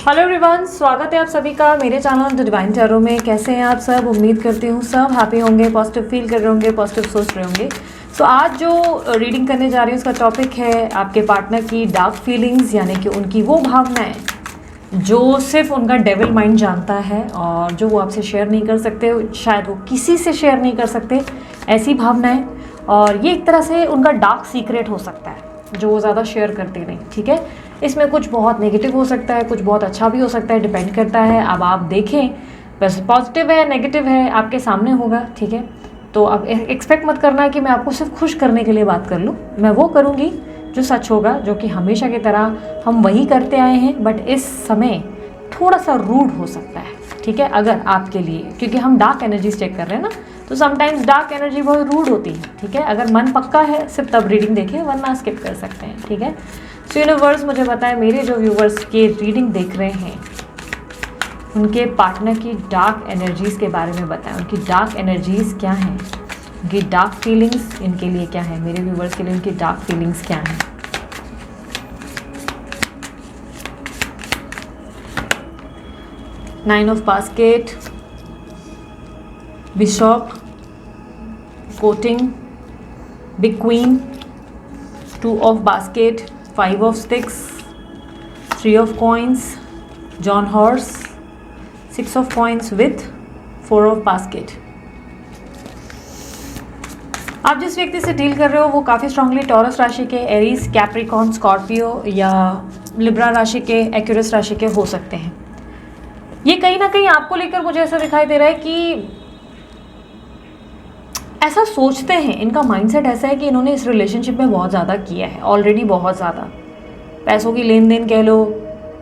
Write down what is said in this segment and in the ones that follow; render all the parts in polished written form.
Hello everyone, स्वागत है आप सभी का मेरे चैनल द डिवाइन टैरो में। कैसे हैं आप सब? उम्मीद करती हूँ सब हैप्पी होंगे, पॉजिटिव फील कर रहे होंगे, पॉजिटिव सोच रहे होंगे। सो आज जो रीडिंग करने जा रही हूँ उसका टॉपिक है आपके पार्टनर की डार्क फीलिंग्स, यानी कि उनकी वो भावनाएं जो सिर्फ उनका डेविल माइंड जानता है और जो वो आपसे शेयर नहीं कर सकते, शायद वो किसी से शेयर नहीं कर सकते, ऐसी भावनाएं। और ये एक तरह से उनका डार्क सीक्रेट हो सकता है जो वो ज़्यादा शेयर करते नहीं। ठीक है, इसमें कुछ बहुत नेगेटिव हो सकता है, कुछ बहुत अच्छा भी हो सकता है, डिपेंड करता है। अब आप देखें, बस पॉजिटिव है नेगेटिव है आपके सामने होगा। ठीक है, तो अब एक्सपेक्ट मत करना कि मैं आपको सिर्फ खुश करने के लिए बात कर लूँ। मैं वो करूँगी जो सच होगा, जो कि हमेशा की तरह हम वही करते आए हैं, बट इस समय थोड़ा सा रूड हो सकता है। ठीक है, अगर आपके लिए, क्योंकि हम डार्क एनर्जीज चेक कर रहे हैं ना, तो समटाइम्स डार्क एनर्जी बहुत रूड होती है। ठीक है, अगर मन पक्का है सिर्फ तब रीडिंग देखें, वरना स्किप कर सकते हैं। ठीक है, सो यूनिवर्स मुझे बताएं, मेरे जो व्यूवर्स के रीडिंग देख रहे हैं उनके पार्टनर की डार्क एनर्जीज़ के बारे में बताएं। उनकी डार्क एनर्जीज़ क्या हैं, उनकी डार्क फीलिंग्स इनके लिए क्या है, मेरे व्यूवर्स के लिए उनकी डार्क फीलिंग्स क्या हैं। Nine of basket, Bishop, coating, big queen, two of basket, five of sticks, three of coins, John horse, six of coins with four of basket. आप जिस व्यक्ति से डील कर रहे हो वो काफ़ी स्ट्रांगली टॉरस राशि के, एरीज, कैप्रिकॉर्न, स्कॉर्पियो या लिब्रा राशि के, एक्यूरस राशि के हो सकते हैं। ये कहीं ना कहीं आपको लेकर मुझे ऐसा दिखाई दे रहा है कि ऐसा सोचते हैं, इनका माइंडसेट ऐसा है कि इन्होंने इस रिलेशनशिप में बहुत ज़्यादा किया है ऑलरेडी, बहुत ज़्यादा पैसों की लेन देन कह लो,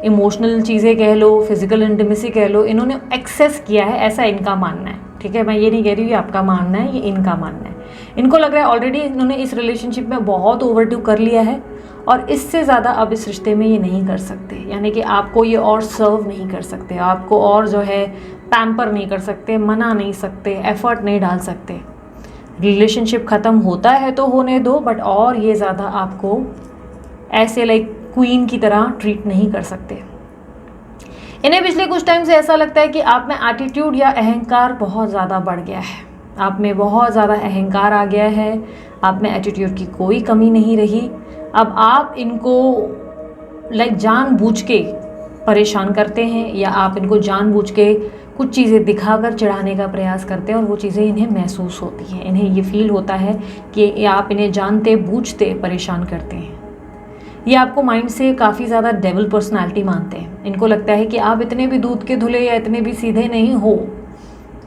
इमोशनल चीज़ें कह लो, फिजिकल इंटीमेसी कह लो, इन्होंने एक्सेस किया है, ऐसा इनका मानना है। ठीक है, मैं ये नहीं कह रही हूँ ये आपका मानना है, ये इनका मानना है। इनको लग रहा है ऑलरेडी इन्होंने इस रिलेशनशिप में बहुत ओवरडू कर लिया है और इससे ज़्यादा अब इस रिश्ते में ये नहीं कर सकते, यानी कि आपको ये और सर्व नहीं कर सकते, आपको और जो है पैम्पर नहीं कर सकते, मना नहीं सकते, एफर्ट नहीं डाल सकते। रिलेशनशिप ख़त्म होता है तो होने दो, बट और ये ज़्यादा आपको ऐसे लाइक क्वीन की तरह ट्रीट नहीं कर सकते। इन्हें पिछले कुछ टाइम से ऐसा लगता है कि आप में एटीट्यूड या अहंकार बहुत ज़्यादा बढ़ गया है, आप में बहुत ज़्यादा अहंकार आ गया है, आप में एटीट्यूड की कोई कमी नहीं रही। अब आप इनको लाइक जानबूझ के परेशान करते हैं या आप इनको जानबूझ के कुछ चीज़ें दिखाकर चढ़ाने का प्रयास करते हैं और वो चीज़ें इन्हें महसूस होती हैं, इन्हें ये फील होता है कि आप इन्हें जानते बूझते परेशान करते हैं। ये आपको माइंड से काफ़ी ज़्यादा डेविल पर्सनालिटी मानते हैं। इनको लगता है कि आप इतने भी दूध के धुले या इतने भी सीधे नहीं हो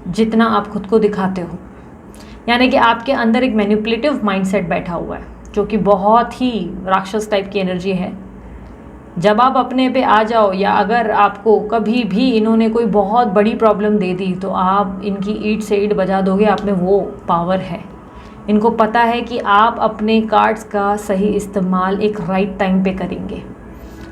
जितना आप खुद को दिखाते हो, यानी कि आपके अंदर एक मैनिपुलेटिव माइंडसेट बैठा हुआ है जो कि बहुत ही राक्षस टाइप की एनर्जी है। जब आप अपने पे आ जाओ या अगर आपको कभी भी इन्होंने कोई बहुत बड़ी प्रॉब्लम दे दी तो आप इनकी ईंट से ईंट बजा दोगे, आप में वो पावर है। इनको पता है कि आप अपने कार्ड्स का सही इस्तेमाल एक राइट टाइम पे करेंगे।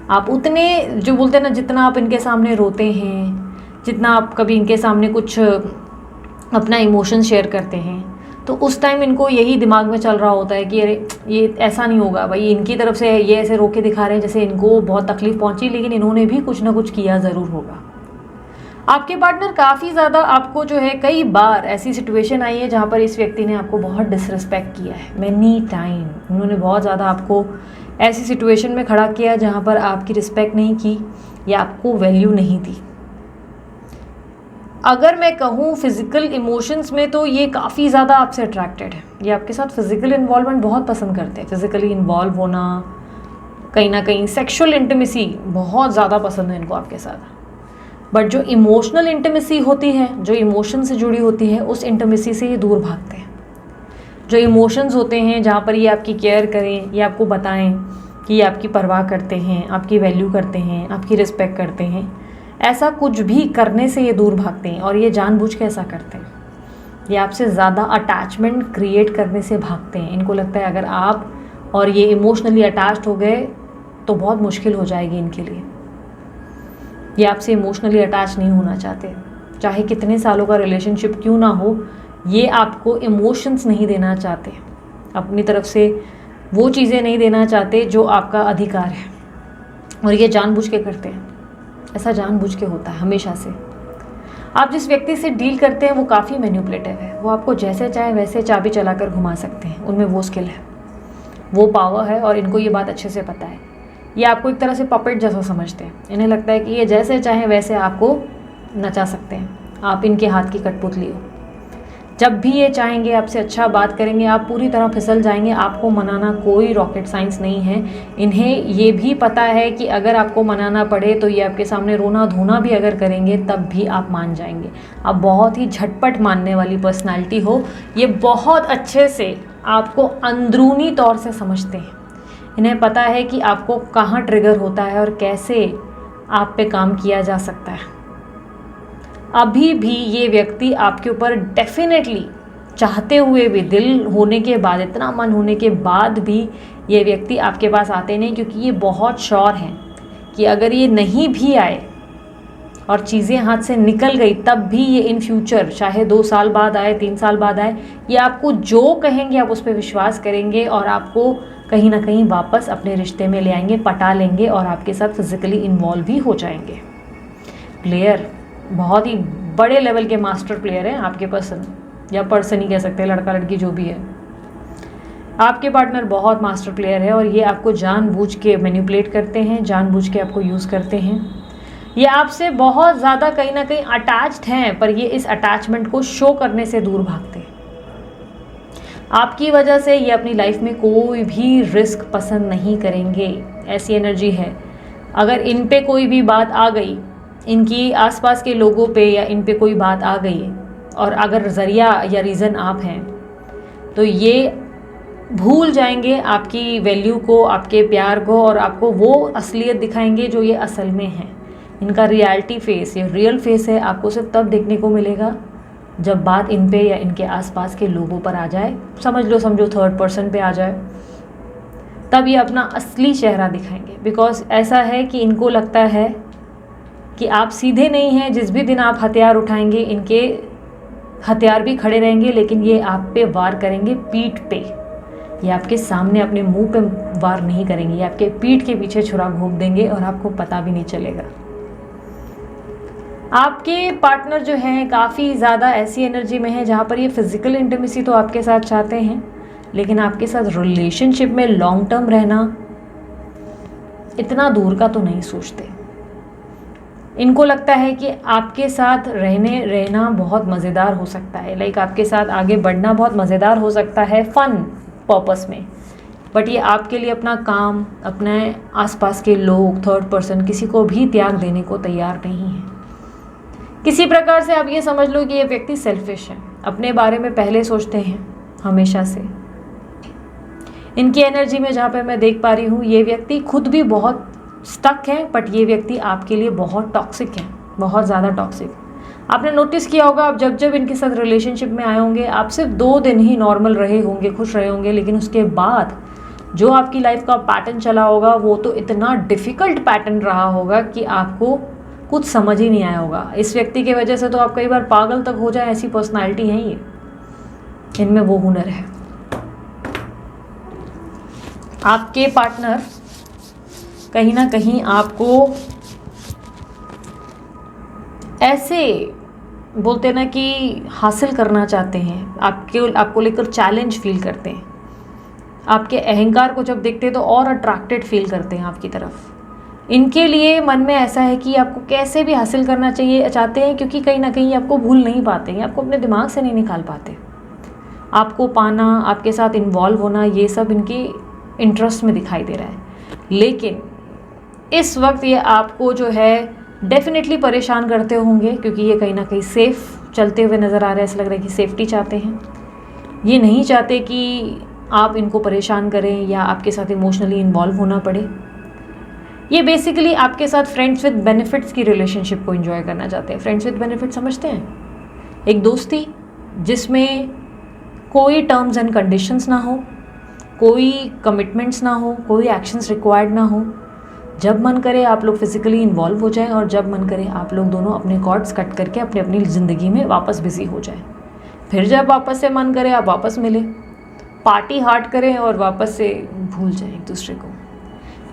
आप उतने जो बोलते हैं ना, जितना आप इनके सामने रोते हैं, जितना आप कभी इनके सामने कुछ अपना इमोशन शेयर करते हैं, तो उस टाइम इनको यही दिमाग में चल रहा होता है कि अरे ये ऐसा नहीं होगा भाई, इनकी तरफ से ये ऐसे रोके दिखा रहे हैं जैसे इनको बहुत तकलीफ़ पहुंची, लेकिन इन्होंने भी कुछ ना कुछ किया ज़रूर होगा। आपके पार्टनर काफ़ी ज़्यादा आपको जो है, कई बार ऐसी सिचुएशन आई है जहाँ पर इस व्यक्ति ने आपको बहुत डिसरिस्पेक्ट किया है। मैनी टाइम उन्होंने बहुत ज़्यादा आपको ऐसी सिचुएशन में खड़ा किया जहाँ पर आपकी रिस्पेक्ट नहीं की या आपको वैल्यू नहीं दी। अगर मैं कहूँ फिज़िकल इमोशंस में तो ये काफ़ी ज़्यादा आपसे अट्रैक्टेड है, ये आपके साथ फिज़िकल इन्वॉल्वमेंट बहुत पसंद करते हैं, फिज़िकली इन्वॉल्व होना, कहीं ना कहीं सेक्सुअल इंटीमेसी बहुत ज़्यादा पसंद है इनको आपके साथ। बट जो इमोशनल इंटीमेसी होती है, जो इमोशन से जुड़ी होती है, उस इंटीमेसी से ये दूर भागते हैं। जो इमोशंस होते हैं जहाँ पर ये आपकी केयर करें, ये आपको बताएं कि ये आपकी परवाह करते हैं, आपकी वैल्यू करते हैं, आपकी रिस्पेक्ट करते हैं, ऐसा कुछ भी करने से ये दूर भागते हैं और ये जानबूझ के ऐसा करते हैं। ये आपसे ज़्यादा अटैचमेंट क्रिएट करने से भागते हैं। इनको लगता है अगर आप और ये इमोशनली अटैच्ड हो गए तो बहुत मुश्किल हो जाएगी इनके लिए। ये आपसे इमोशनली अटैच नहीं होना चाहते, चाहे कितने सालों का रिलेशनशिप क्यों ना हो, ये आपको इमोशंस नहीं देना चाहते, अपनी तरफ से वो चीज़ें नहीं देना चाहते जो आपका अधिकार है, और ये जानबूझ के करते हैं। ऐसा जानबूझ के होता है हमेशा से। आप जिस व्यक्ति से डील करते हैं वो काफ़ी मैनिपुलेटिव है, वो आपको जैसे चाहे वैसे चाबी चलाकर घुमा सकते हैं, उनमें वो स्किल है, वो पावर है, और इनको ये बात अच्छे से पता है। ये आपको एक तरह से पपेट जैसा समझते हैं, इन्हें लगता है कि ये जैसे चाहे वैसे आपको नचा सकते हैं, आप इनके हाथ की कठपुतली हो। जब भी ये चाहेंगे आपसे अच्छा बात करेंगे, आप पूरी तरह फिसल जाएंगे। आपको मनाना कोई रॉकेट साइंस नहीं है। इन्हें ये भी पता है कि अगर आपको मनाना पड़े तो ये आपके सामने रोना धोना भी अगर करेंगे तब भी आप मान जाएंगे। आप बहुत ही झटपट मानने वाली पर्सनालिटी हो। ये बहुत अच्छे से आपको अंदरूनी तौर से समझते हैं। इन्हें पता है कि आपको कहाँ ट्रिगर होता है और कैसे आप पे काम किया जा सकता है। अभी भी ये व्यक्ति आपके ऊपर डेफिनेटली चाहते हुए भी, दिल होने के बाद, इतना मन होने के बाद भी ये व्यक्ति आपके पास आते नहीं, क्योंकि ये बहुत श्योर हैं कि अगर ये नहीं भी आए और चीज़ें हाथ से निकल गई तब भी ये इन फ्यूचर, चाहे 2 साल बाद आए, 3 साल बाद आए, ये आपको जो कहेंगे आप उस पर विश्वास करेंगे और आपको कहीं ना कहीं वापस अपने रिश्ते में ले आएंगे, पटा लेंगे और आपके साथ फिजिकली इन्वॉल्व भी हो जाएंगे। प्लेयर बहुत ही बड़े लेवल के मास्टर प्लेयर हैं आपके पर्सन, या पर्सन ही कह सकते हैं, लड़का लड़की जो भी है। आपके पार्टनर बहुत मास्टर प्लेयर है और ये आपको जानबूझ के मैनिपुलेट करते हैं, जानबूझ के आपको यूज़ करते हैं। ये आपसे बहुत ज़्यादा कहीं ना कहीं अटैच्ड हैं, पर ये इस अटैचमेंट को शो करने से दूर भागते हैं। आपकी वजह से ये अपनी लाइफ में कोई भी रिस्क पसंद नहीं करेंगे, ऐसी एनर्जी है। अगर इन पे कोई भी बात आ गई, इनकी आसपास के लोगों पे या इन पे कोई बात आ गई और अगर ज़रिया या रीज़न आप हैं, तो ये भूल जाएंगे आपकी वैल्यू को, आपके प्यार को, और आपको वो असलियत दिखाएंगे जो ये असल में है। इनका रियलिटी फेस, ये रियल फेस है, आपको सिर्फ तब देखने को मिलेगा जब बात इन पे या इनके आसपास के लोगों पर आ जाए, समझो थर्ड पर्सन पे आ जाए, तब ये अपना असली चेहरा दिखाएंगे। बिकॉज ऐसा है कि इनको लगता है कि आप सीधे नहीं हैं। जिस भी दिन आप हथियार उठाएंगे, इनके हथियार भी खड़े रहेंगे, लेकिन ये आप पे वार करेंगे पीठ पे। ये आपके सामने अपने मुंह पे वार नहीं करेंगे, ये आपके पीठ के पीछे छुरा घोंप देंगे और आपको पता भी नहीं चलेगा। आपके पार्टनर जो हैं काफ़ी ज़्यादा ऐसी एनर्जी में है जहाँ पर ये फिज़िकल इंटीमेसी तो आपके साथ चाहते हैं, लेकिन आपके साथ रिलेशनशिप में लॉन्ग टर्म रहना, इतना दूर का तो नहीं सोचते। इनको लगता है कि आपके साथ रहना बहुत मज़ेदार हो सकता है, लाइक आपके साथ आगे बढ़ना बहुत मज़ेदार हो सकता है फ़न पर्पस में, बट ये आपके लिए अपना काम, अपने आसपास के लोग, थर्ड पर्सन, किसी को भी त्याग देने को तैयार नहीं है। किसी प्रकार से आप ये समझ लो कि ये व्यक्ति सेल्फिश है, अपने बारे में पहले सोचते हैं हमेशा से। इनकी एनर्जी में जहाँ पे मैं देख पा रही हूँ, ये व्यक्ति खुद भी बहुत स्टक है, बट ये व्यक्ति आपके लिए बहुत टॉक्सिक है, बहुत ज़्यादा टॉक्सिक। आपने नोटिस किया होगा, आप जब इनके साथ रिलेशनशिप में आए होंगे, आप सिर्फ 2 दिन ही नॉर्मल रहे होंगे, खुश रहे होंगे, लेकिन उसके बाद जो आपकी लाइफ का पैटर्न चला होगा वो तो इतना डिफ़िकल्ट पैटर्न रहा होगा कि आपको कुछ समझ ही नहीं आया होगा। इस व्यक्ति की वजह से तो आप कई बार पागल तक हो जाए, ऐसी पर्सनालिटी है ये, इनमें वो हुनर है। आपके पार्टनर कहीं ना कहीं आपको ऐसे बोलते ना कि हासिल करना चाहते हैं, आपको लेकर चैलेंज फील करते हैं। आपके अहंकार को जब देखते हैं तो और अट्रैक्टेड फील करते हैं आपकी तरफ। इनके लिए मन में ऐसा है कि आपको कैसे भी हासिल करना चाहते हैं, क्योंकि कहीं ना कहीं आपको भूल नहीं पाते हैं, आपको अपने दिमाग से नहीं निकाल पाते। आपको पाना, आपके साथ इन्वॉल्व होना, ये सब इनके इंटरेस्ट में दिखाई दे रहा है। लेकिन इस वक्त ये आपको जो है डेफिनेटली परेशान करते होंगे, क्योंकि ये कहीं ना कहीं सेफ़ चलते हुए नज़र आ रहे हैं। ऐसा लग रहा है कि सेफ्टी चाहते हैं, ये नहीं चाहते कि आप इनको परेशान करें या आपके साथ इमोशनली इन्वॉल्व होना पड़े। ये बेसिकली आपके साथ फ्रेंड्स विद बेनिफिट्स की रिलेशनशिप को एंजॉय करना चाहते हैं। फ्रेंड्स विद बेनिफिट समझते हैं? एक दोस्ती जिसमें कोई टर्म्स एंड कंडीशंस ना हो, कोई कमिटमेंट्स ना हो, कोई एक्शंस रिक्वायर्ड ना हो। जब मन करे आप लोग फिजिकली इन्वॉल्व हो जाएं और जब मन करे आप लोग दोनों अपने कॉर्ड्स कट करके अपनी अपनी ज़िंदगी में वापस बिजी हो जाएं। फिर जब वापस से मन करे आप वापस मिलें, पार्टी हार्ट करें और वापस से भूल जाएं एक दूसरे को।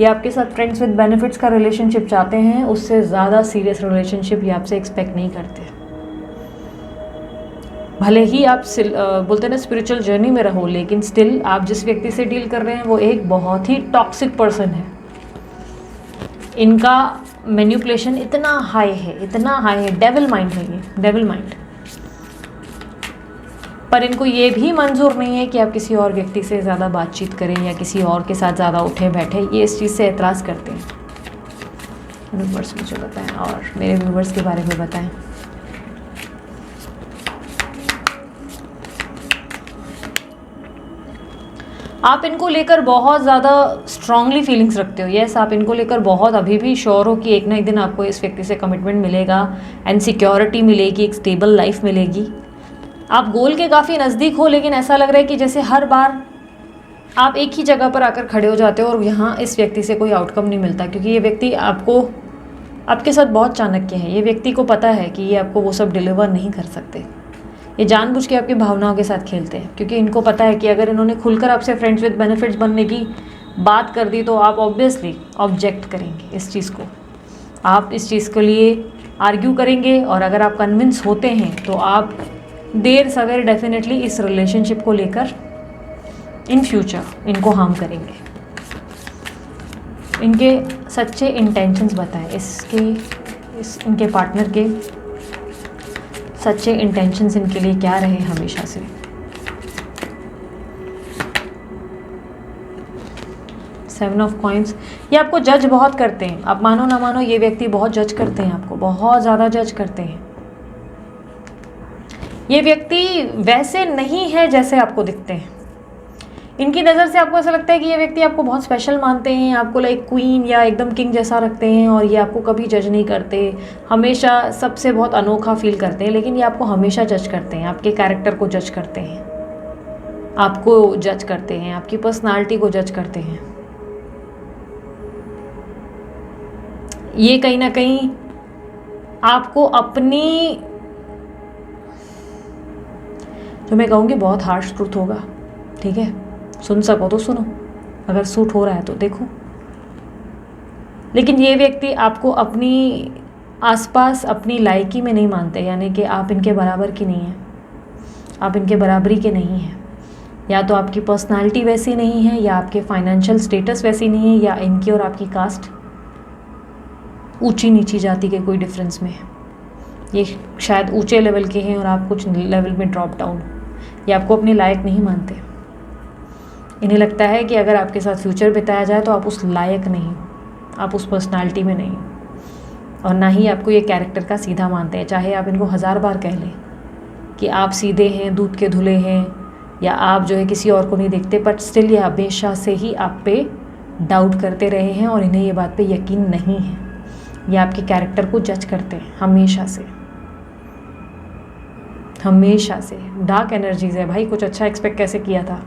ये आपके साथ फ्रेंड्स विद बेनिफिट्स का रिलेशनशिप चाहते हैं, उससे ज़्यादा सीरियस रिलेशनशिप ये आपसे एक्सपेक्ट नहीं करते। भले ही आप बोलते हैं ना स्पिरिचुअल जर्नी में रहो, लेकिन स्टिल आप जिस व्यक्ति से डील कर रहे हैं वो एक बहुत ही टॉक्सिक पर्सन है। इनका मैनिपुलेशन इतना हाई है, डेविल माइंड है ये, डेविल माइंड। पर इनको ये भी मंजूर नहीं है कि आप किसी और व्यक्ति से ज़्यादा बातचीत करें या किसी और के साथ ज़्यादा उठे बैठे, ये इस चीज़ से एतराज़ करते हैं। व्यूवर्स मुझे बताएं और मेरे व्यूवर्स के बारे में बताएं। आप इनको लेकर बहुत ज़्यादा स्ट्रांगली फीलिंग्स रखते हो। यस, आप इनको लेकर बहुत अभी भी श्योर हो कि एक ना एक दिन आपको इस व्यक्ति से कमिटमेंट मिलेगा एंड सिक्योरिटी मिलेगी, एक स्टेबल लाइफ मिलेगी। आप गोल के काफ़ी नज़दीक हो, लेकिन ऐसा लग रहा है कि जैसे हर बार आप एक ही जगह पर आकर खड़े हो जाते हो और यहाँ इस व्यक्ति से कोई आउटकम नहीं मिलता, क्योंकि ये व्यक्ति आपके साथ बहुत चाणक्य है। ये व्यक्ति को पता है कि ये आपको वो सब डिलीवर नहीं कर सकते। ये जानबूझ के आपकी भावनाओं के साथ खेलते हैं, क्योंकि इनको पता है कि अगर इन्होंने खुलकर आपसे फ्रेंड्स विद बेनिफिट्स बनने की बात कर दी तो आप ऑब्वियसली ऑब्जेक्ट करेंगे इस चीज़ को। आप इस चीज़ के लिए आर्ग्यू करेंगे, और अगर आप कन्विंस होते हैं तो आप देर सवेर डेफिनेटली इस रिलेशनशिप को लेकर इन फ्यूचर इनको हार्म करेंगे। इनके सच्चे इंटेंशंस बताएं, इनके पार्टनर के सच्चे इंटेंशंस इनके लिए क्या रहे हमेशा से। सेवन ऑफ कॉइंस, ये आपको जज बहुत करते हैं। आप मानो ना मानो, ये व्यक्ति बहुत जज करते हैं आपको, बहुत ज़्यादा जज करते हैं। ये व्यक्ति वैसे नहीं है जैसे आपको दिखते हैं। इनकी नज़र से आपको ऐसा लगता है कि ये व्यक्ति आपको बहुत स्पेशल मानते हैं, आपको लाइक क्वीन या एकदम किंग जैसा रखते हैं, और ये आपको कभी जज नहीं करते, हमेशा सबसे बहुत अनोखा फील करते हैं। लेकिन ये आपको हमेशा जज करते हैं, आपके कैरेक्टर को जज करते हैं, आपको जज करते हैं, आपकी पर्सनालिटी को जज करते हैं। ये कहीं ना कहीं आपको अपनी, जो मैं कहूँगी बहुत हार्श ट्रूथ होगा, ठीक है, सुन सको तो सुनो, अगर सूट हो रहा है तो देखो। लेकिन ये व्यक्ति आपको अपनी आसपास अपनी लायकी में नहीं मानते, यानी कि आप इनके बराबर की नहीं हैं, आप इनके बराबरी के नहीं हैं। या तो आपकी पर्सनालिटी वैसी नहीं है, या आपके फाइनेंशियल स्टेटस वैसी नहीं है, या इनकी और आपकी कास्ट ऊंची नीची जाति के कोई डिफरेंस में है। ये शायद ऊंचे लेवल के हैं और आप कुछ लेवल में ड्रॉप डाउन। ये आपको अपने लायक नहीं मानते। इन्हें लगता है कि अगर आपके साथ फ्यूचर बिताया जाए तो आप उस लायक नहीं हो, आप उस पर्सनालिटी में नहीं हो, और ना ही आपको ये कैरेक्टर का सीधा मानते हैं। चाहे आप इनको 1000 बार कह लें कि आप सीधे हैं, दूध के धुले हैं, या आप जो है किसी और को नहीं देखते, बट स्टिल ये हमेशा से ही आप पे डाउट करते रहे हैं और इन्हें ये बात पे यकीन नहीं है। ये आपके कैरेक्टर को जज करते हैं हमेशा से, हमेशा से। डार्क एनर्जीज है भाई, कुछ अच्छा एक्सपेक्ट कैसे किया था।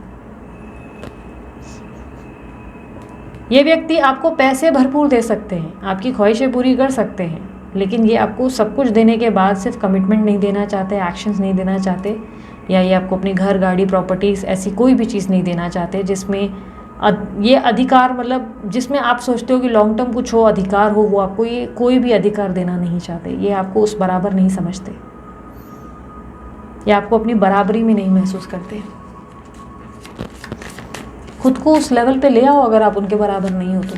ये व्यक्ति आपको पैसे भरपूर दे सकते हैं, आपकी ख्वाहिशें पूरी कर सकते हैं, लेकिन ये आपको सब कुछ देने के बाद सिर्फ कमिटमेंट नहीं देना चाहते, एक्शंस नहीं देना चाहते, या ये आपको अपनी घर, गाड़ी, प्रॉपर्टीज़, ऐसी कोई भी चीज़ नहीं देना चाहते जिसमें ये अधिकार, मतलब जिसमें आप सोचते हो कि लॉन्ग टर्म कुछ हो, अधिकार हो, वो आपको ये कोई भी अधिकार देना नहीं चाहते। ये आपको उस बराबर नहीं समझते, ये आपको अपनी बराबरी में नहीं महसूस करते। खुद को उस लेवल पे ले आओ अगर आप उनके बराबर नहीं हो तो।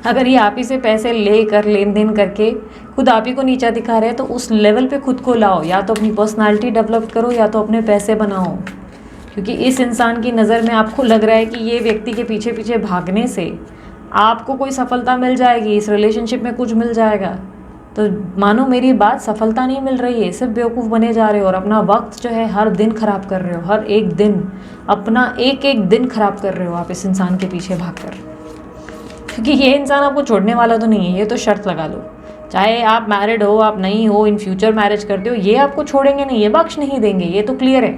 अगर ये आप ही से पैसे लेकर, लेन देन करके खुद आप ही को नीचा दिखा रहे हैं, तो उस लेवल पे खुद को लाओ। या तो अपनी पर्सनालिटी डेवलप करो, या तो अपने पैसे बनाओ। क्योंकि इस इंसान की नज़र में आपको लग रहा है कि ये व्यक्ति के पीछे पीछे भागने से आपको कोई सफलता मिल जाएगी, इस रिलेशनशिप में कुछ मिल जाएगा। तो मानो मेरी बात, सफलता नहीं मिल रही है, सिर्फ बेवकूफ़ बने जा रहे हो और अपना वक्त जो है हर दिन ख़राब कर रहे हो। हर एक दिन अपना एक एक दिन ख़राब कर रहे हो आप इस इंसान के पीछे भागकर। क्योंकि ये इंसान आपको छोड़ने वाला तो नहीं है, ये तो शर्त लगा लो। चाहे आप मैरिड हो, आप नहीं हो, इन फ्यूचर मैरिज करते हो, ये आपको छोड़ेंगे नहीं, ये बख्श नहीं देंगे, ये तो क्लियर है।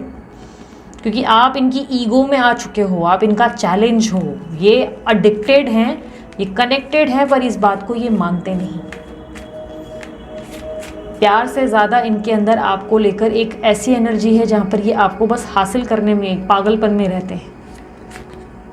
क्योंकि आप इनकी ईगो में आ चुके हो, आप इनका चैलेंज हो। ये अडिक्टेड हैं, ये कनेक्टेड हैं, पर इस बात को ये मानते नहीं। प्यार से ज़्यादा इनके अंदर आपको लेकर एक ऐसी एनर्जी है जहाँ पर ये आपको बस हासिल करने में, एक पागलपन में रहते हैं।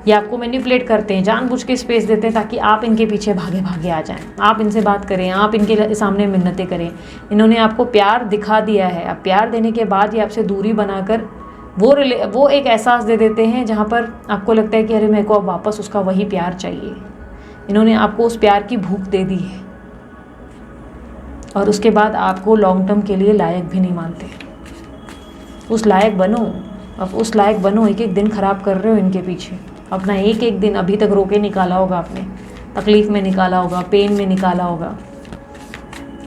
ये आपको मैनिपुलेट करते हैं, जानबूझ के स्पेस देते हैं ताकि आप इनके पीछे भागे भागे आ जाएं, आप इनसे बात करें, आप इनके सामने मिन्नतें करें। इन्होंने आपको प्यार दिखा दिया है, अब प्यार देने के बाद ये आपसे दूरी बनाकर वो एक एहसास दे देते हैं जहाँ पर आपको लगता है कि अरे मेरे को अब वापस उसका वही प्यार चाहिए। इन्होंने आपको उस प्यार की भूख दे दी है और उसके बाद आपको लॉन्ग टर्म के लिए लायक भी नहीं मानते। उस लायक बनो, अब उस लायक बनो। एक एक दिन ख़राब कर रहे हो इनके पीछे, अपना एक एक दिन अभी तक रोके निकाला होगा आपने, तकलीफ़ में निकाला होगा, पेन में निकाला होगा।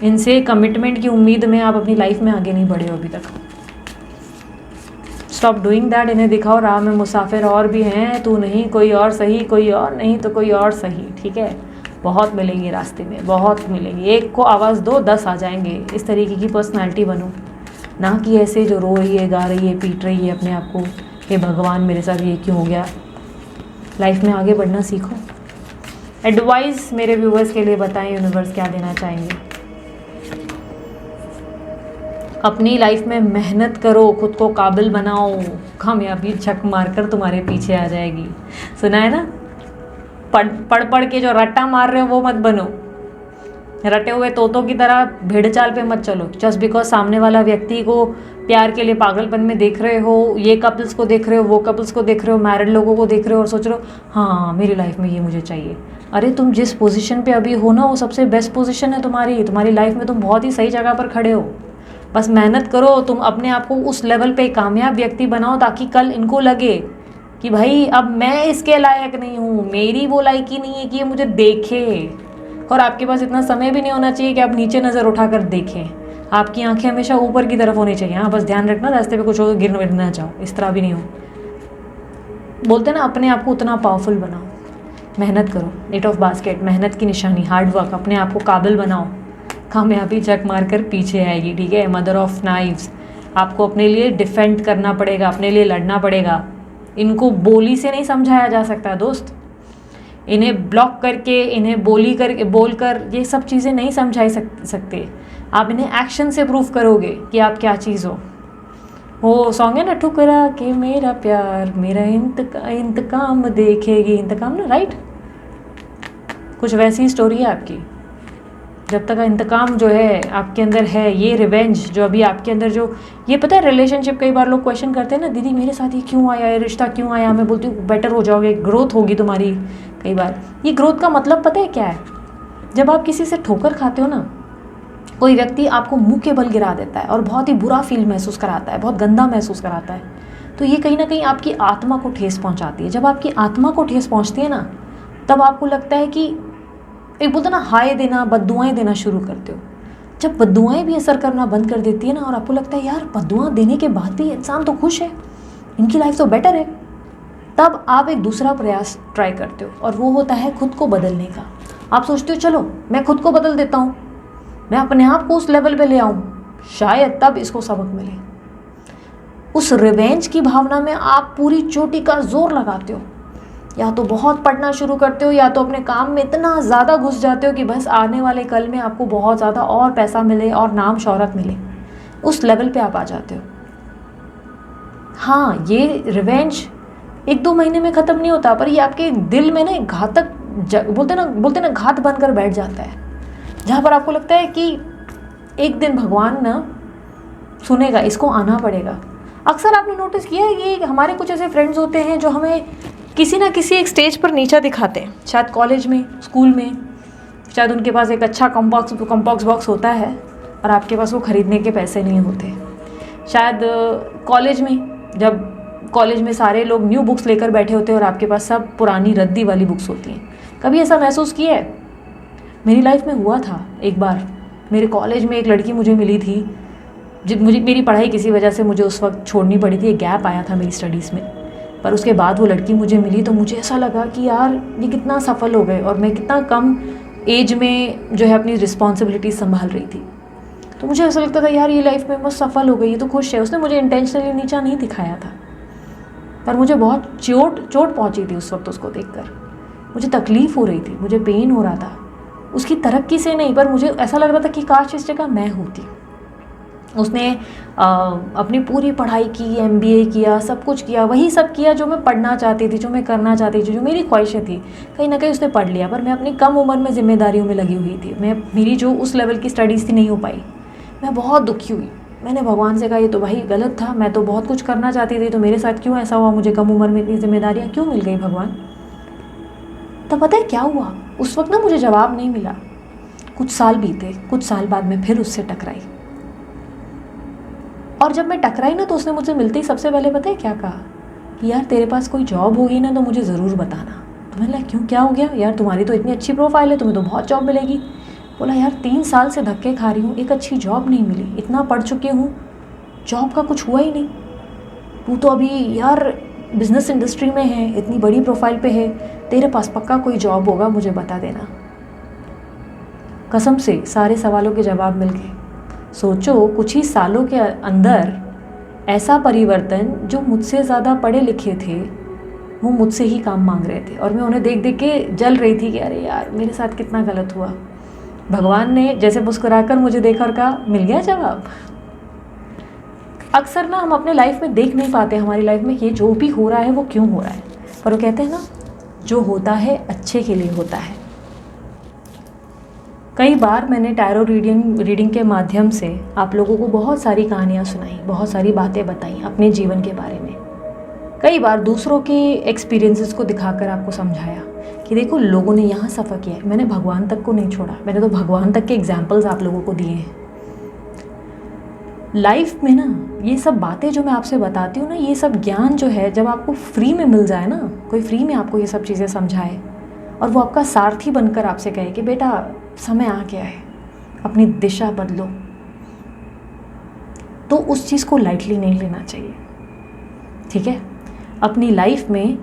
इनसे कमिटमेंट की उम्मीद में आप अपनी लाइफ में आगे नहीं बढ़े हो अभी तक। Stop doing that. इन्हें दिखाओ राह में मुसाफिर और भी हैं, तू नहीं कोई और सही, कोई और नहीं तो कोई और सही, ठीक है। बहुत मिलेंगे रास्ते में, बहुत मिलेंगे। एक को आवाज़ दो 10 आ जाएंगे। इस तरीके की पर्सनैलिटी बनो, ना कि ऐसे जो रो रही है, गा रही है, पीट रही है अपने आप को, हे भगवान मेरे साथ ये क्यों हो गया। लाइफ में आगे बढ़ना सीखो। एडवाइस मेरे व्यूवर्स के लिए बताएं, यूनिवर्स क्या देना चाहेंगे। अपनी लाइफ में मेहनत करो, खुद को काबिल बनाओ, कामयाबी झक मारकर तुम्हारे पीछे आ जाएगी। सुना है ना, पढ़ के जो रट्टा मार रहे हो वो मत बनो। रटे हुए तोतों की तरह भेड़ चाल पे मत चलो। जस्ट बिकॉज सामने वाला व्यक्ति को प्यार के लिए पागलपन में देख रहे हो, ये कपल्स को देख रहे हो, वो कपल्स को देख रहे हो, मैरिड लोगों को देख रहे हो और सोच रहे हो हाँ मेरी लाइफ में ये मुझे चाहिए। अरे तुम जिस पोजीशन पे अभी हो ना, वो सबसे बेस्ट पोजीशन है तुम्हारी लाइफ में। तुम बहुत ही सही जगह पर खड़े हो। बस मेहनत करो, तुम अपने आप को उस लेवल पे कामयाब व्यक्ति बनाओ ताकि कल इनको लगे कि भाई अब मैं इसके लायक नहीं हूँ, मेरी वो लायकी नहीं है कि ये मुझे देखे। और आपके पास इतना समय भी नहीं होना चाहिए कि आप नीचे नज़र उठाकर देखें। आपकी आंखें हमेशा ऊपर की तरफ होनी चाहिए। हाँ, बस ध्यान रखना रास्ते पे कुछ हो गिर विर ना जाओ, इस तरह भी नहीं हो। बोलते ना अपने आप को उतना पावरफुल बनाओ, मेहनत करो। 8 ऑफ बास्केट, मेहनत की निशानी, हार्ड वर्क। अपने आप को काबिल बनाओ, कामयाबी झक मार कर पीछे आएगी, ठीक है। मदर ऑफ नाइव्स, आपको अपने लिए डिफेंड करना पड़ेगा, अपने लिए लड़ना पड़ेगा। इनको बोली से नहीं समझाया जा सकता दोस्त। इन्हें ब्लॉक करके, इन्हें बोलकर ये सब चीज़ें नहीं समझाई सकते। आप इन्हें एक्शन से प्रूफ करोगे कि आप क्या चीज़ हो। वो सॉन्ग है ना, ठुकरा के मेरा प्यार मेरा इंतकाम देखेगी, इंतकाम ना, राइट। कुछ वैसी स्टोरी है आपकी। जब तक इंतकाम जो है आपके अंदर है, ये रिवेंज जो अभी आपके अंदर, जो ये पता है रिलेशनशिप, कई बार लोग क्वेश्चन करते हैं ना, दीदी मेरे साथ ये क्यों आया, ये रिश्ता क्यों आया। मैं बोलती हूँ बेटर हो जाओगे, ग्रोथ होगी तुम्हारी। कई बार ये ग्रोथ का मतलब पता है क्या है, जब आप किसी से ठोकर खाते हो ना, कोई व्यक्ति आपको मुंह के बल गिरा देता है और बहुत ही बुरा फील महसूस कराता है, बहुत गंदा महसूस कराता है, तो ये कहीं ना कहीं आपकी आत्मा को ठेस पहुँचाती है। जब आपकी आत्मा को ठेस पहुँचती है ना, तब आपको लगता है कि एक बोलते ना हाय देना, बद्दुआएं देना शुरू करते हो। जब बद्दुआएं भी असर करना बंद कर देती है ना, और आपको लगता है यार बद्दुआ देने के बाद भी इंसान तो खुश है, इनकी लाइफ तो बेटर है, तब आप एक दूसरा प्रयास ट्राई करते हो और वो होता है खुद को बदलने का। आप सोचते हो चलो मैं खुद को बदल देता हूँ, मैं अपने आप को उस लेवल पे ले आऊँ, शायद तब इसको सबक मिले। उस रिवेंज की भावना में आप पूरी चोटी का जोर लगाते हो, या तो बहुत पढ़ना शुरू करते हो, या तो अपने काम में इतना ज़्यादा घुस जाते हो कि बस आने वाले कल में आपको बहुत ज़्यादा और पैसा मिले और नाम शौहरत मिले। उस लेवल पे आप आ जाते हो। हाँ, ये रिवेंज 1-2 महीने में ख़त्म नहीं होता, पर ये आपके दिल में ना घातक बोलते ना घात बनकर बैठ जाता है, जहाँ पर आपको लगता है कि एक दिन भगवान ना सुनेगा, इसको आना पड़ेगा। अक्सर आपने नोटिस किया है कि हमारे कुछ ऐसे फ्रेंड्स होते हैं जो हमें किसी ना किसी एक स्टेज पर नीचा दिखाते हैं। शायद कॉलेज में, स्कूल में, शायद उनके पास एक अच्छा कॉम्बॉक्स बॉक्स होता है और आपके पास वो ख़रीदने के पैसे नहीं होते। शायद कॉलेज में, जब कॉलेज में सारे लोग न्यू बुक्स लेकर बैठे होते हैं और आपके पास सब पुरानी रद्दी वाली बुक्स होती हैं। कभी ऐसा महसूस किया है? मेरी लाइफ में हुआ था एक बार। मेरे कॉलेज में एक लड़की मुझे मिली थी, मेरी पढ़ाई किसी वजह से मुझे उस वक्त छोड़नी पड़ी थी, एक गैप आया था मेरी स्टडीज़ में। पर उसके बाद वो लड़की मुझे मिली तो मुझे ऐसा लगा कि यार ये कितना सफल हो गए और मैं कितना कम एज में जो है अपनी रिस्पॉन्सिबिलिटी संभाल रही थी। तो मुझे ऐसा लगता था यार ये लाइफ में मस्त सफल हो गई, ये तो खुश है। उसने मुझे इंटेंशनली नीचा नहीं दिखाया था, पर मुझे बहुत चोट पहुंची थी उस वक्त। उसको देखकर मुझे तकलीफ़ हो रही थी, मुझे पेन हो रहा था, उसकी तरक्की से नहीं, पर मुझे ऐसा लग रहा था कि काश इस जगह मैं होती। उसने अपनी पूरी पढ़ाई की, MBA किया, सब कुछ किया, वही सब किया जो मैं पढ़ना चाहती थी, जो मैं करना चाहती थी, जो मेरी ख्वाहिशें थी, कहीं ना कहीं उसने पढ़ लिया। पर मैं अपनी कम उम्र में जिम्मेदारियों में लगी हुई थी, मेरी जो उस लेवल की स्टडीज़ थी नहीं हो पाई। मैं बहुत दुखी हुई। मैंने भगवान से कहा ये तो भाई गलत था, मैं तो बहुत कुछ करना चाहती थी, तो मेरे साथ क्यों ऐसा हुआ, मुझे कम उम्र में इतनी जिम्मेदारियाँ क्यों मिल गई भगवान। तब पता है क्या हुआ, उस वक्त ना मुझे जवाब नहीं मिला। कुछ साल बीते, कुछ साल बाद मैं फिर उससे टकराई, और जब मैं टकराई ना तो उसने मुझसे मिलते ही सबसे पहले पता है क्या कहा कि यार तेरे पास कोई जॉब होगी ना तो मुझे ज़रूर बताना। तो मैंने कहा क्यों, क्या हो गया यार, तुम्हारी तो इतनी अच्छी प्रोफाइल है, तुम्हें तो बहुत जॉब मिलेगी। बोला यार 3 साल से धक्के खा रही हूँ, एक अच्छी जॉब नहीं मिली, इतना पढ़ चुकी हूँ, जॉब का कुछ हुआ ही नहीं। तू तो अभी यार बिजनेस इंडस्ट्री में है, इतनी बड़ी प्रोफाइल पे है, तेरे पास पक्का कोई जॉब होगा, मुझे बता देना। कसम से सारे सवालों के जवाब मिल गए। सोचो कुछ ही सालों के अंदर ऐसा परिवर्तन, जो मुझसे ज़्यादा पढ़े लिखे थे वो मुझसे ही काम मांग रहे थे, और मैं उन्हें देख देख के जल रही थी कि अरे यार मेरे साथ कितना गलत हुआ। भगवान ने जैसे मुस्कुराकर मुझे देखा और कहा मिल गया जवाब। अक्सर ना हम अपने लाइफ में देख नहीं पाते हमारी लाइफ में ये जो भी हो रहा है वो क्यों हो रहा है, पर वो कहते हैं ना जो होता है अच्छे के लिए होता है। कई बार मैंने टैरो रीडिंग के माध्यम से आप लोगों को बहुत सारी कहानियाँ सुनाई, बहुत सारी बातें बताई अपने जीवन के बारे में। कई बार दूसरों के एक्सपीरियंसेस को दिखाकर आपको समझाया कि देखो लोगों ने यहाँ सफ़र किया है। मैंने भगवान तक को नहीं छोड़ा, मैंने तो भगवान तक के एग्जाम्पल्स आप लोगों को दिए हैं। लाइफ में ना ये सब बातें जो मैं आपसे बताती हूँ ना, ये सब ज्ञान जो है जब आपको फ्री में मिल जाए ना, कोई फ्री में आपको ये सब चीज़ें समझाए और वो आपका सारथी बनकर आपसे कहे कि बेटा समय आ गया है, अपनी दिशा बदलो, तो उस चीज़ को लाइटली नहीं लेना चाहिए। ठीक है, अपनी लाइफ में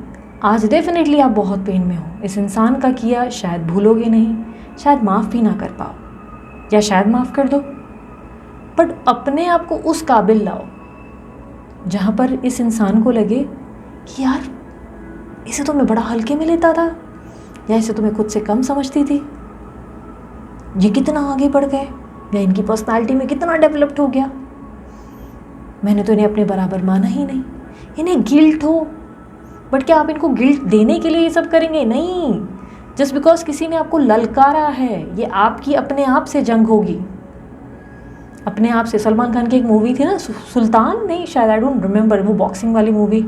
आज डेफिनेटली आप बहुत पेन में हो, इस इंसान का किया शायद भूलोगे नहीं, शायद माफ़ भी ना कर पाओ, या शायद माफ़ कर दो, बट अपने आप को उस काबिल लाओ जहाँ पर इस इंसान को लगे कि यार इसे तो मैं बड़ा हल्के में लेता था, या इसे तो मैं खुद से कम समझती थी, ये कितना आगे बढ़ गए, या इनकी पर्सनालिटी में कितना डेवलप्ड हो गया, मैंने तो इन्हें अपने बराबर माना ही नहीं। इन्हें गिल्ट हो, बट क्या आप इनको गिल्ट देने के लिए ये सब करेंगे? नहीं, जस्ट बिकॉज किसी ने आपको ललकारा है, ये आपकी अपने आप से जंग होगी, अपने आप से। सलमान खान की एक मूवी थी ना, सुल्तान नहीं शायद, आई डोंट रिमेंबर, वो बॉक्सिंग वाली मूवी,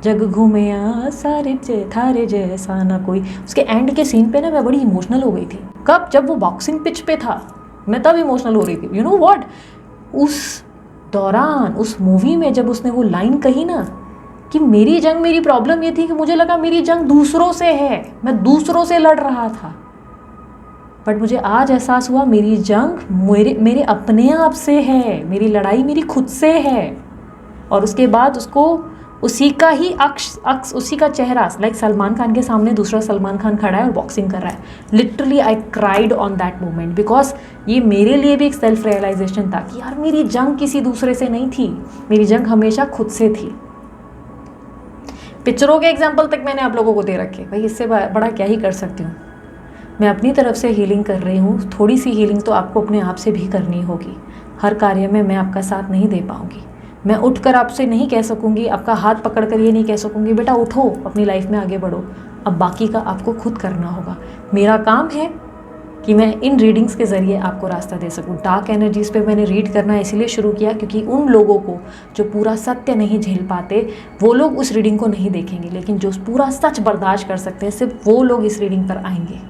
जग घूमे सारे थारे जैसा ना कोई, उसके एंड के सीन पे ना मैं बड़ी इमोशनल हो गई थी। कब? जब वो बॉक्सिंग पिच पे था, मैं तब इमोशनल हो रही थी। यू नो व्हाट, उस दौरान उस मूवी में जब उसने वो लाइन कही ना कि मेरी जंग, मेरी प्रॉब्लम ये थी कि मुझे लगा मेरी जंग दूसरों से है, मैं दूसरों से लड़ रहा था, बट मुझे आज एहसास हुआ मेरी जंग मेरे अपने आप से है, मेरी लड़ाई मेरी खुद से है। और उसके बाद उसको उसी का ही अक्स उसी का चेहरा, लाइक सलमान खान के सामने दूसरा सलमान खान खड़ा है और बॉक्सिंग कर रहा है। Literally I cried on that moment, because ये मेरे लिए भी एक सेल्फ रियलाइजेशन था कि यार मेरी जंग किसी दूसरे से नहीं थी, मेरी जंग हमेशा खुद से थी। पिक्चरों के एग्जाम्पल तक मैंने आप लोगों को दे रखे, भाई इससे बड़ा क्या ही कर सकती हूँ। मैं अपनी तरफ से हीलिंग कर रही हूँ, थोड़ी सी हीलिंग तो आपको अपने आप से भी करनी होगी। हर कार्य में मैं आपका साथ नहीं दे पाऊँगी, मैं उठकर आपसे नहीं कह सकूँगी, आपका हाथ पकड़कर ये नहीं कह सकूँगी बेटा उठो अपनी लाइफ में आगे बढ़ो। अब बाकी का आपको खुद करना होगा। मेरा काम है कि मैं इन रीडिंग्स के ज़रिए आपको रास्ता दे सकूँ। डार्क एनर्जीज़ पे मैंने रीड करना इसलिए शुरू किया क्योंकि उन लोगों को जो पूरा सत्य नहीं झेल पाते वो लोग उस रीडिंग को नहीं देखेंगे, लेकिन जो पूरा सच बर्दाश्त कर सकते हैं सिर्फ वो लोग इस रीडिंग पर आएंगे,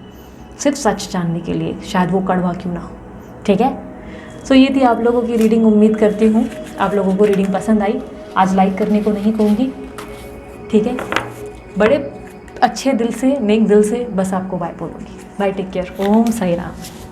सिर्फ सच जानने के लिए, चाहे वो कड़वा क्यों ना हो। ठीक है, सो ये थी आप लोगों की रीडिंग। उम्मीद करती हूँ आप लोगों को रीडिंग पसंद आई। आज लाइक करने को नहीं कहूँगी, ठीक है, बड़े अच्छे दिल से, नेक दिल से बस आपको बाय बोलूँगी। बाय, टेक केयर, ओम साई राम।